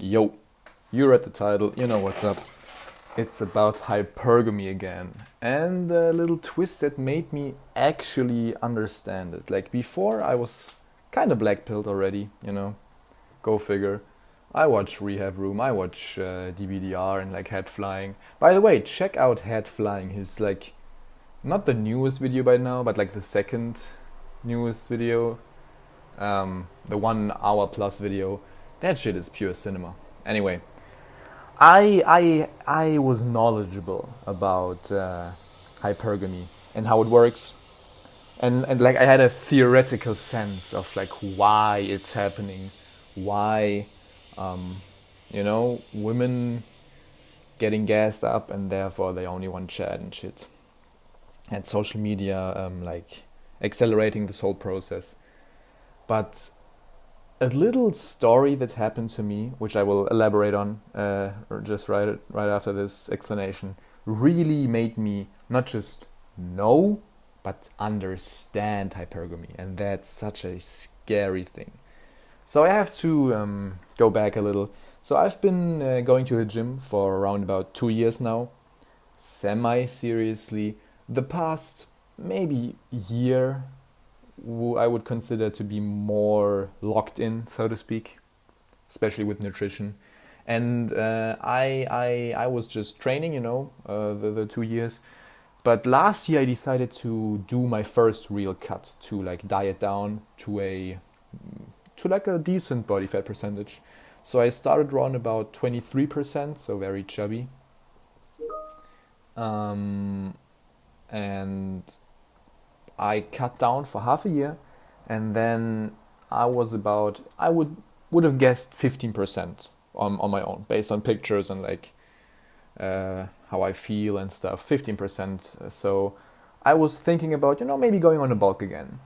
Yo, you read the title, you know what's up. It's about hypergamy again. And a little twist that made me actually understand it. Like before, I was kind of black pilled already, go figure. I watch Rehab Room, I watch DBDR and like Head Flying. By the way, check out Head Flying. He's like not the newest video by now, but like the second newest video. The 1 hour plus video. That shit is pure cinema. Anyway, I was knowledgeable about hypergamy and how it works, and like I had a theoretical sense of like why it's happening, why women getting gassed up and therefore they only want chat and shit, and social media like accelerating this whole process. But a little story that happened to me, which I will elaborate on just right after this explanation, really made me not just know, but understand hypergamy. And that's such a scary thing. So I have to go back a little. So I've been going to the gym for around about 2 years now, semi-seriously. The past maybe year I would consider to be more locked in, so to speak, especially with nutrition. And I was just training, the 2 years. But last year I decided to do my first real cut to like diet down to like a decent body fat percentage. So I started around about 23%, so very chubby. And I cut down for half a year, and then I would have guessed 15% on my own, based on pictures and like how I feel and stuff. 15%. So I was thinking about maybe going on a bulk again,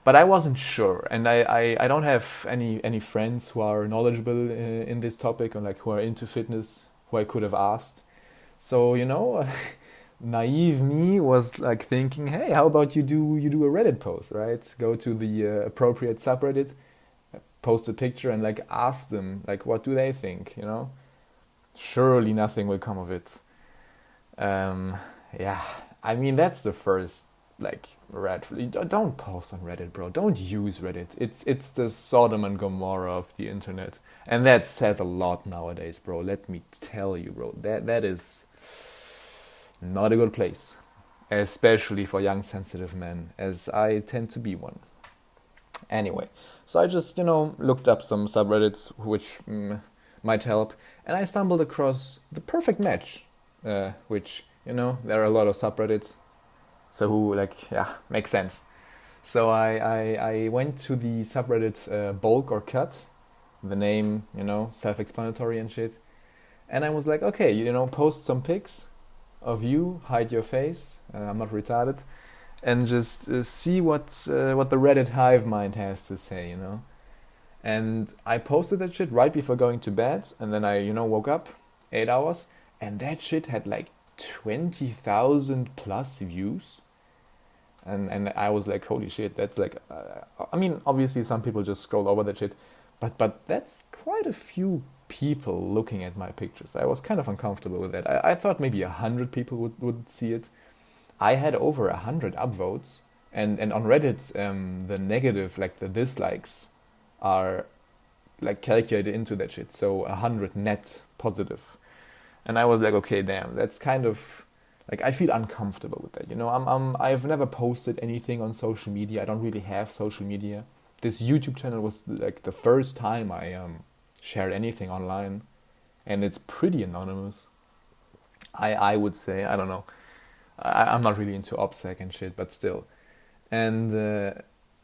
but I wasn't sure, and I don't have any friends who are knowledgeable in this topic, or like who are into fitness who I could have asked. So naive me was like thinking, hey, how about you do a Reddit post, right? Go to the appropriate subreddit, post a picture, and like ask them like what do they think, Surely nothing will come of it. Yeah, I mean that's the first like red. Don't post on Reddit, bro. Don't use Reddit. It's the Sodom and Gomorrah of the internet, and that says a lot nowadays, bro. Let me tell you, bro. That is not a good place, especially for young sensitive men, as I tend to be one. Anyway, so I just looked up some subreddits which might help, and I stumbled across the perfect match, which there are a lot of subreddits, so who makes sense. So I went to the subreddit bulk or cut, the name self-explanatory and shit, and I was like, okay, post some pics of you, hide your face, I'm not retarded, and just see what the Reddit hive mind has to say, And I posted that shit right before going to bed, and then I woke up 8 hours, and that shit had like 20,000 plus views, and I was like, holy shit, that's like, I mean, obviously some people just scroll over that shit, but that's quite a few people looking at my pictures. I was kind of uncomfortable with that. I thought maybe 100 people would see it. I had over 100 upvotes, and on Reddit, the negative, like the dislikes, are like calculated into that shit. So 100 net positive, and I was like, okay, damn, that's kind of like I feel uncomfortable with that. I've never posted anything on social media. I don't really have social media. This YouTube channel was like the first time I shared anything online, and it's pretty anonymous. I would say, I don't know. I'm not really into OPSEC and shit, but still. And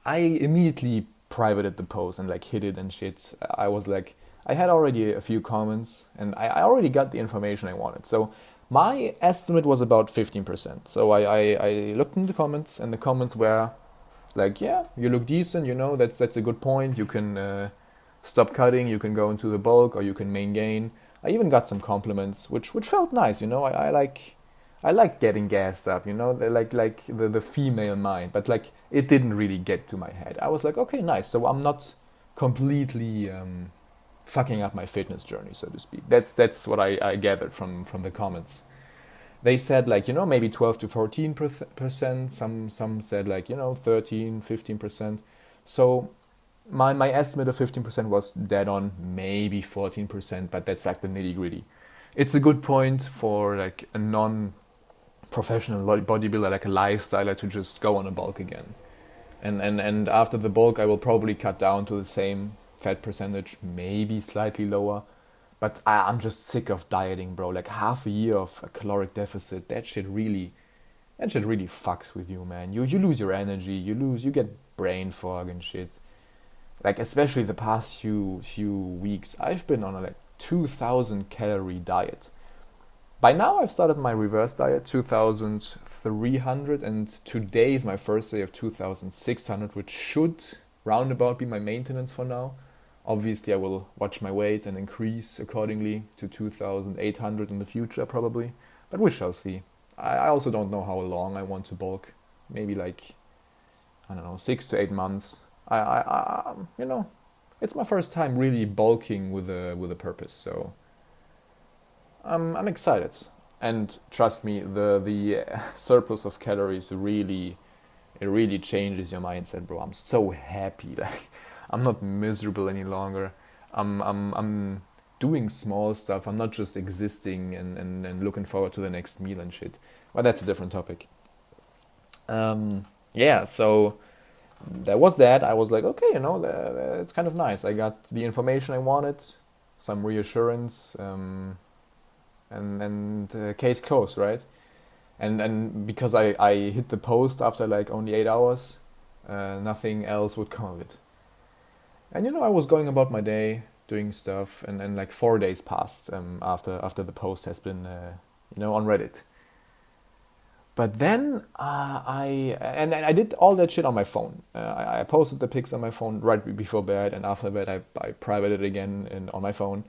I immediately privated the post and like hid it and shit. I was like, I had already a few comments, and I already got the information I wanted. So my estimate was about 15%. So I looked in the comments, and the comments were like, yeah, you look decent, that's a good point. You can stop cutting, you can go into the bulk, or you can main gain. I even got some compliments, which felt nice. I like getting gassed up. Like the female mind, but like it didn't really get to my head. I was like, okay, nice. So I'm not completely fucking up my fitness journey, so to speak. That's what I gathered from the comments. They said like, maybe 12 to 14%. Some said like, 13, 15%. So my estimate of 15% was dead on, maybe 14%, but that's like the nitty gritty. It's a good point for like a non-professional bodybuilder, like a lifestyler, to just go on a bulk again. And after the bulk, I will probably cut down to the same fat percentage, maybe slightly lower. But I'm just sick of dieting, bro. Like half a year of a caloric deficit, that shit really fucks with you, man. You lose your energy, you get brain fog and shit. Like especially the past few weeks, I've been on a like 2,000 calorie diet. By now I've started my reverse diet, 2,300, and today is my first day of 2,600, which should roundabout be my maintenance for now. Obviously I will watch my weight and increase accordingly to 2,800 in the future probably, but we shall see. I also don't know how long I want to bulk. Maybe like, I don't know, 6 to 8 months. It's my first time really bulking with a purpose, so I'm excited. And trust me, the surplus of calories really changes your mindset, bro. I'm so happy. Like I'm not miserable any longer. I'm doing small stuff. I'm not just existing and looking forward to the next meal and shit. Well, that's a different topic. Yeah, so there was that. I was like, okay, it's kind of nice. I got the information I wanted, some reassurance, and case closed, right? And because I hit the post after like only 8 hours, nothing else would come of it. And I was going about my day, doing stuff, and then like 4 days passed after the post has been on Reddit. But then I did all that shit on my phone. I posted the pics on my phone right before bed, and after bed I privated it again on my phone.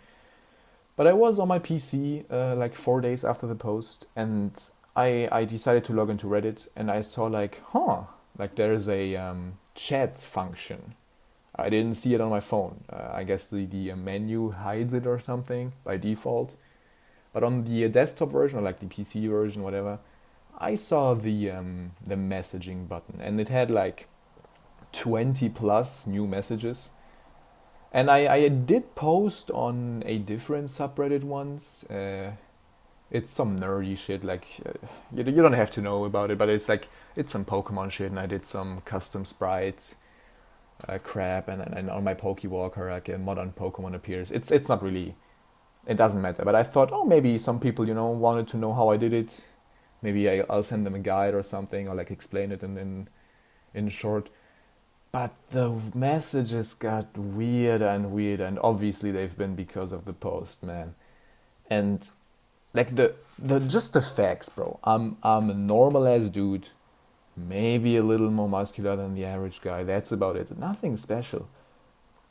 But I was on my PC like 4 days after the post, and I decided to log into Reddit, and I saw like, like there's a chat function. I didn't see it on my phone. I guess the menu hides it or something by default. But on the desktop version, or like the PC version, whatever, I saw the messaging button, and it had like 20 plus new messages. And I did post on a different subreddit once. It's some nerdy shit, like you don't have to know about it, but it's some Pokemon shit, and I did some custom sprites crap, and on my Pokewalker like a modern Pokemon appears. It's not really, it doesn't matter. But I thought, maybe some people wanted to know how I did it. Maybe I'll send them a guide or something, or like explain it in short. But the messages got weirder and weirder, and obviously they've been because of the post, man. And like the just the facts, bro. I'm a normal ass dude, maybe a little more muscular than the average guy. That's about it. Nothing special.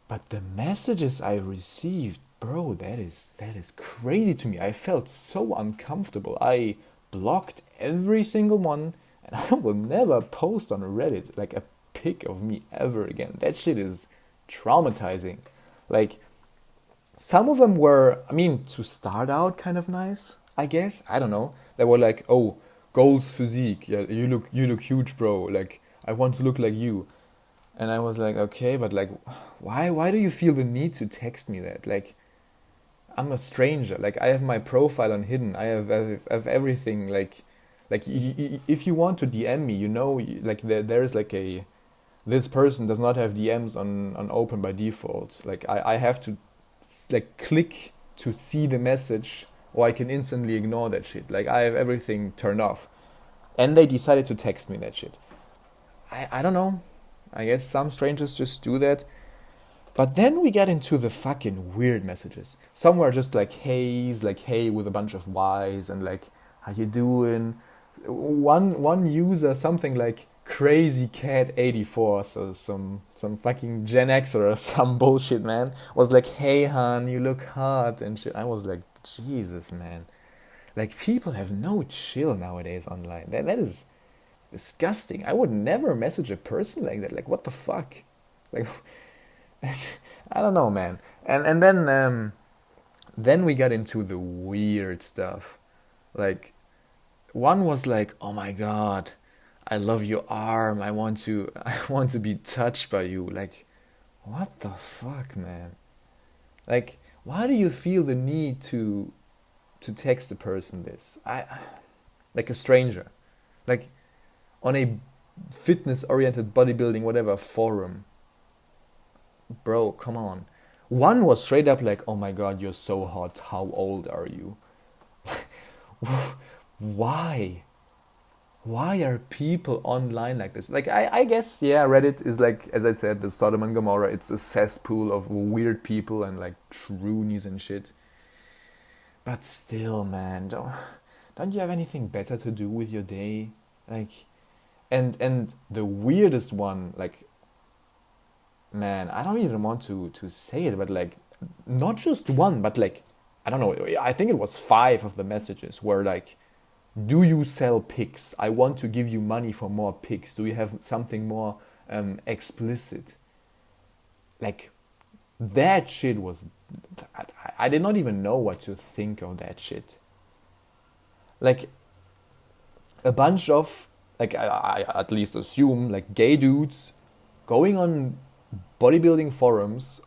But the messages I received, bro, that is crazy to me. I felt so uncomfortable. I blocked every single one, and I will never post on Reddit like a pic of me ever again. That shit is traumatizing. Like, some of them were, to start out, kind of nice, I guess. I don't know. They were like, oh, goals physique. Yeah, you look huge, bro. Like, I want to look like you. And I was like, okay, but like, why do you feel the need to text me that? Like, I'm a stranger. Like, I have my profile on hidden. I have everything. Like if you want to DM me, like there is like this person does not have DMs on open by default. Like I have to like click to see the message, or I can instantly ignore that shit. Like I have everything turned off, and they decided to text me that shit. I don't know. I guess some strangers just do that. But then we get into the fucking weird messages. Some were just like hey's, like hey with a bunch of Y's, and like how you doing? One user, something like crazy cat 84, so some fucking Gen Xer or some bullshit, man, was like, hey hon, you look hot and shit. I was like, Jesus, man. Like, people have no chill nowadays online. That is disgusting. I would never message a person like that. Like, what the fuck? Like, I don't know, man. And then we got into the weird stuff. Like one was like, "Oh my god, I love your arm. I want to I want to be touched by you." Like, what the fuck, man? Like, why do you feel the need to text a person this? I like a stranger. Like on a fitness oriented bodybuilding whatever forum. Bro, come on. One was straight up like, "Oh my god, you're so hot. How old are you?" Why? Why are people online like this? Like, I guess, yeah, Reddit is like, as I said, the Sodom and Gomorrah. It's a cesspool of weird people and like troonies and shit. But still, man, don't you have anything better to do with your day? Like, and the weirdest one, like, man, I don't even want to say it, but like, not just one, but like, I don't know. I think it was five of the messages were like, "Do you sell pics? I want to give you money for more pics. Do you have something more explicit?" Like, that shit was. I did not even know what to think of that shit. Like, a bunch of, like, I at least assume, like, gay dudes going on bodybuilding forums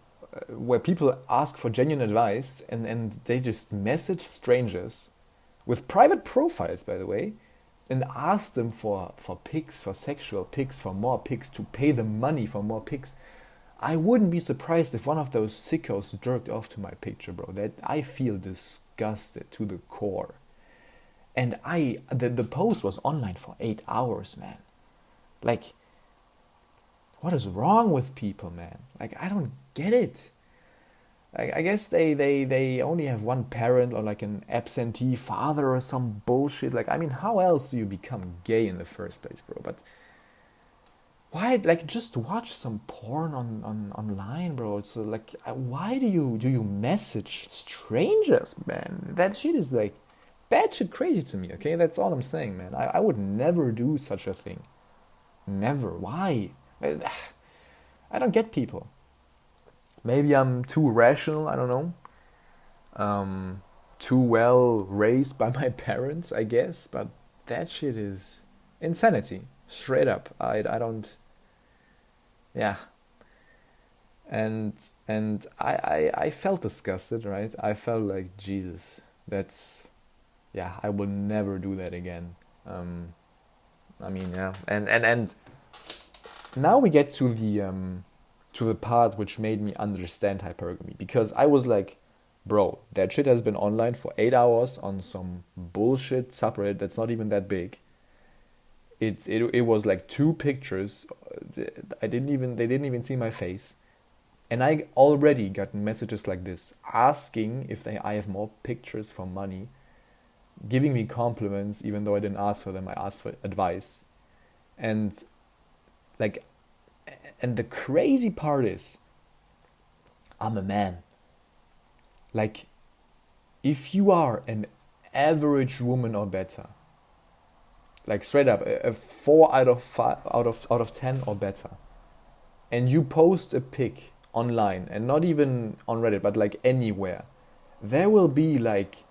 where people ask for genuine advice and they just message strangers with private profiles, by the way, and ask them for pics, for sexual pics, for more pics, to pay them money for more pics. I wouldn't be surprised if one of those sickos jerked off to my picture, bro. That I feel disgusted to the core. And the post was online for 8 hours, man. Like, what is wrong with people, man? Like, I don't get it. I guess they only have one parent or like an absentee father or some bullshit. Like, I mean, how else do you become gay in the first place, bro? But why, like, just watch some porn on online, bro? So like, why do you message strangers, man? That shit is like batshit crazy to me. Okay, that's all I'm saying, man. I would never do such a thing. Never. Why? I don't get people. Maybe I'm too rational. I don't know. Too well raised by my parents, I guess. But that shit is insanity. Straight up. I don't. Yeah. And I felt disgusted, right? I felt like, Jesus. That's, yeah. I will never do that again. I mean, yeah. And now we get to the part which made me understand hypergamy, because I was like, bro, that shit has been online for 8 hours on some bullshit subreddit that's not even that big. It was like two pictures. They didn't even see my face, and I already got messages like this asking if I have more pictures for money, giving me compliments even though I didn't ask for them. I asked for advice, and like, and the crazy part is, I'm a man. Like, if you are an average woman or better, like straight up a 4 out of 5 out of 10 or better, and you post a pic online, and not even on Reddit but like anywhere, there will be like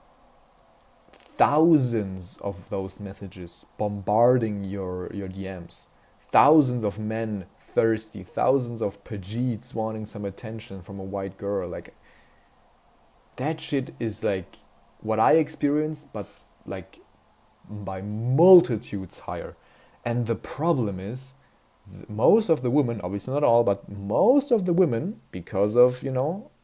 thousands of those messages bombarding your DMs. Thousands of men thirsty, thousands of pajeets wanting some attention from a white girl. Like, that shit is like what I experienced, but like by multitudes higher. And the problem is, most of the women, obviously not all, but most of the women, because of,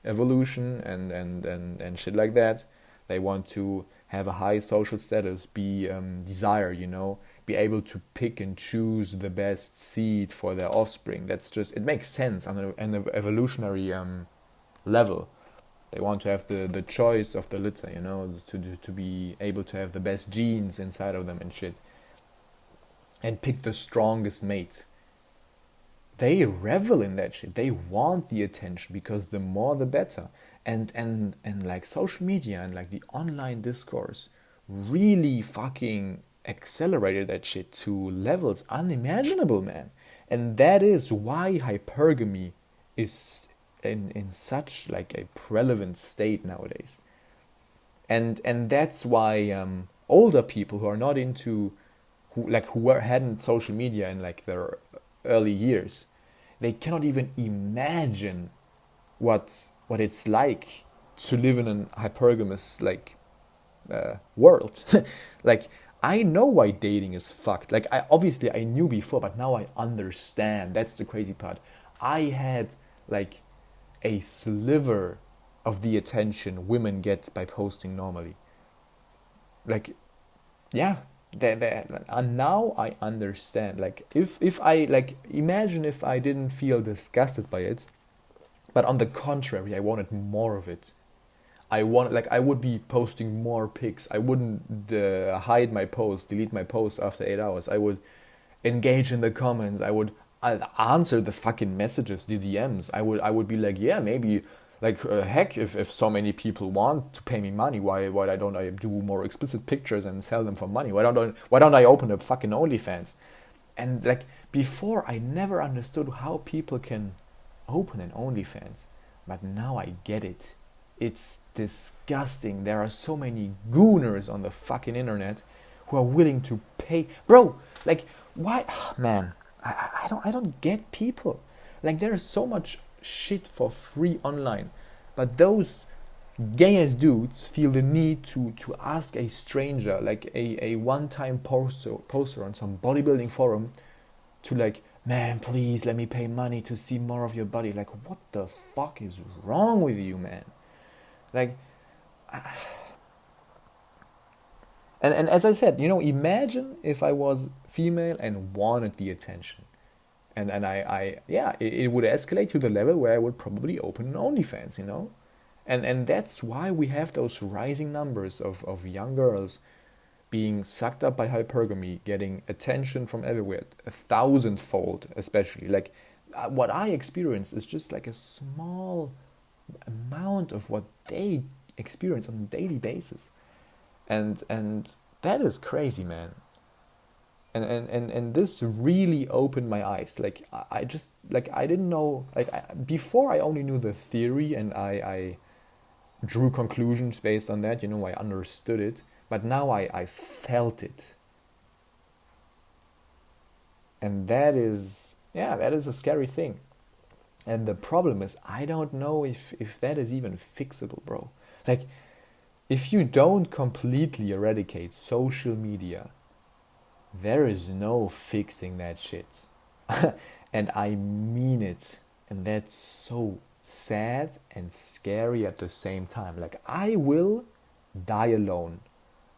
evolution and shit like that, they want to have a high social status, be desired, be able to pick and choose the best seed for their offspring. That's just, it makes sense on an evolutionary level. They want to have the choice of the litter, to be able to have the best genes inside of them and shit, and pick the strongest mate. They revel in that shit. They want the attention because the more the better. And like social media and like the online discourse really fucking accelerated that shit to levels unimaginable, man. And that is why hypergamy is in such like a prevalent state nowadays. And that's why older people who are not into hadn't social media in like their early years, they cannot even imagine what it's like to live in an hypergamous like world. Like, I know why dating is fucked. Like, I knew before, but now I understand. That's the crazy part. I had like a sliver of the attention women get by posting normally. Like, yeah, and now I understand. Like, if I like imagine if I didn't feel disgusted by it, but on the contrary, I wanted more of it. I would be posting more pics. I wouldn't hide my posts, delete my posts after 8 hours. I would engage in the comments. I'd answer the fucking messages, the DMs. I would be like, yeah, maybe like heck, if so many people want to pay me money, why don't I do more explicit pictures and sell them for money? Why don't I open a fucking OnlyFans? And like before, I never understood how people can open an OnlyFans, but now I get it. It's disgusting. There are so many gooners on the fucking internet who are willing to pay, bro. Like, why, man? I don't get people. Like, there is so much shit for free online, but those gay ass dudes feel the need to ask a stranger, like a one-time poster on some bodybuilding forum, to like, man, please let me pay money to see more of your body. Like, what the fuck is wrong with you, man? Like, and as I said, imagine if I was female and wanted the attention. And it would escalate to the level where I would probably open an OnlyFans. And that's why we have those rising numbers of young girls being sucked up by hypergamy, getting attention from everywhere, 1,000-fold especially. Like, what I experience is just like a small amount of what they experience on a daily basis. And that is crazy, man. And this really opened my eyes. Like, I just, like, I didn't know, like, before I only knew the theory, and I drew conclusions based on that, I understood it, but now I felt it. And that is a scary thing. And the problem is, I don't know if that is even fixable, bro. Like, if you don't completely eradicate social media, there is no fixing that shit. And I mean it. And that's so sad and scary at the same time. Like, I will die alone.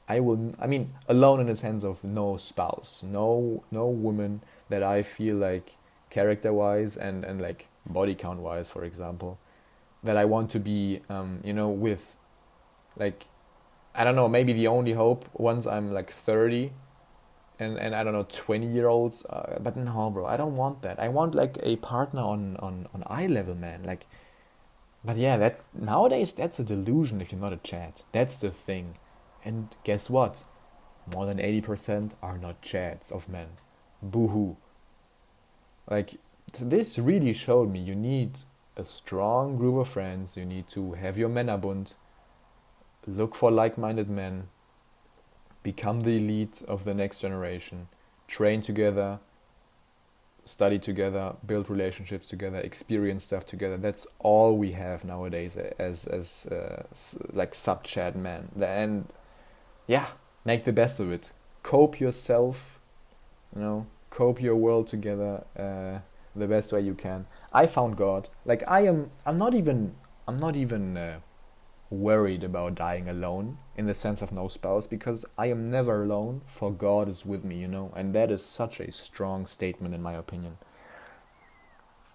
Alone in the sense of no spouse, no woman that I feel like character-wise and like body count-wise, for example, that I want to be, with. Like, I don't know, maybe the only hope once I'm like 30 and I don't know, 20-year-olds. But no, bro, I don't want that. I want like a partner on eye level, man. Like, but yeah, nowadays that's a delusion if you're not a Chad. That's the thing. And guess what? More than 80% are not Chads of men. Boo-hoo. Like, this really showed me you need a strong group of friends. You need to have your Männerbund. Look for like-minded men. Become the elite of the next generation. Train together. Study together. Build relationships together. Experience stuff together. That's all we have nowadays as like sub-Chad men. And yeah, make the best of it. Cope yourself. Cope your world together the best way you can. I found God. Like, I'm not even worried about dying alone in the sense of no spouse, because I am never alone, for God is with me, and that is such a strong statement in my opinion.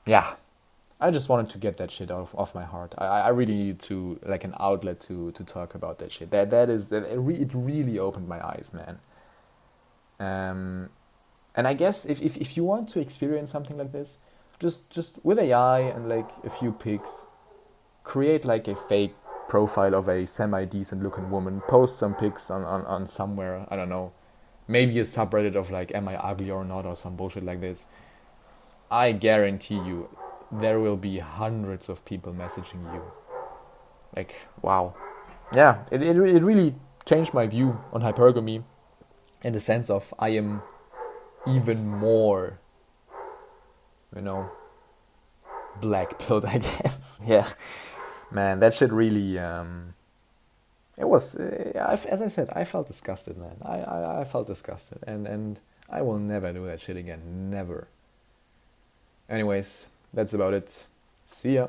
Yeah, I just wanted to get that shit off my heart. I really needed to, like, an outlet to talk about that shit. It really opened my eyes, man. And I guess if you want to experience something like this, just with AI and like a few pics, create like a fake profile of a semi-decent looking woman, post some pics on somewhere, I don't know, maybe a subreddit of like, am I ugly or not, or some bullshit like this. I guarantee you there will be hundreds of people messaging you. Like, wow. Yeah, it really changed my view on hypergamy in the sense of I am even more, you know, black pilled, I guess. Yeah, man, that shit really. It was, as I said, I felt disgusted, man. I felt disgusted, and I will never do that shit again. Never. Anyways, that's about it. See ya.